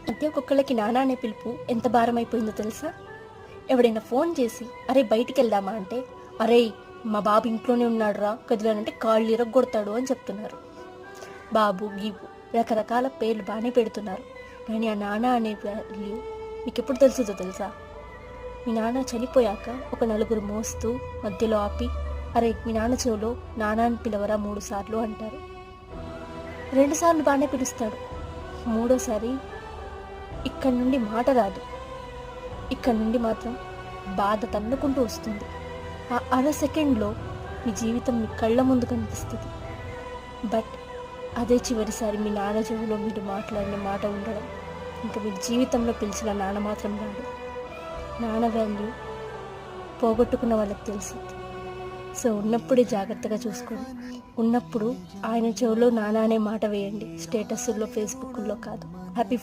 ప్రతి ఒక్కొక్కళ్ళకి నాన్న అనే పిలుపు ఎంత భారం అయిపోయిందో తెలుసా? ఎవడైనా ఫోన్ చేసి అరే బయటికి వెళ్దామా అంటే, అరే మా బాబు ఇంట్లోనే ఉన్నాడు రా కదిలానంటే కాళ్ళు ఇరగొడతాడు అని చెప్తున్నారు. బాబు గీబు రకరకాల పేర్లు బాగానే పెడుతున్నారు, కానీ ఆ నాన్న అనే వాల్యూ మీకు ఎప్పుడు తెలుస్తుందో తెలుసా? మీ నాన్న చనిపోయాక ఒక నలుగురు మోస్తూ మధ్యలో ఆపి, అరే మీ నాన్న చెవులో నాన్న అని పిలవరా 3 సార్లు అంటారు. 2 సార్లు బాగానే పిలుస్తాడు, మూడోసారి ఇక్కడి నుండి మాట రాదు. ఇక్కడి నుండి మాత్రం బాధ తన్నుకుంటూ వస్తుంది. ఆ అర సెకండ్లో మీ జీవితం మీ కళ్ళ ముందు కనిపిస్తుంది. బట్ అదే చివరిసారి మీ నాన్న చెవిలో మీరు మాట్లాడిన మాట ఉండడం. ఇంకా మీ జీవితంలో పిలిచిన నాన్న మాత్రం రాడు. నాన్న వాల్యూ పోగొట్టుకున్న వాళ్ళకి తెలిసింది. సో ఉన్నప్పుడే జాగ్రత్తగా చూసుకోండి. ఉన్నప్పుడు ఆయన చెవిలో నాన్న అనే మాట వేయండి, స్టేటస్ల్లో ఫేస్బుక్లో కాదు. హ్యాపీ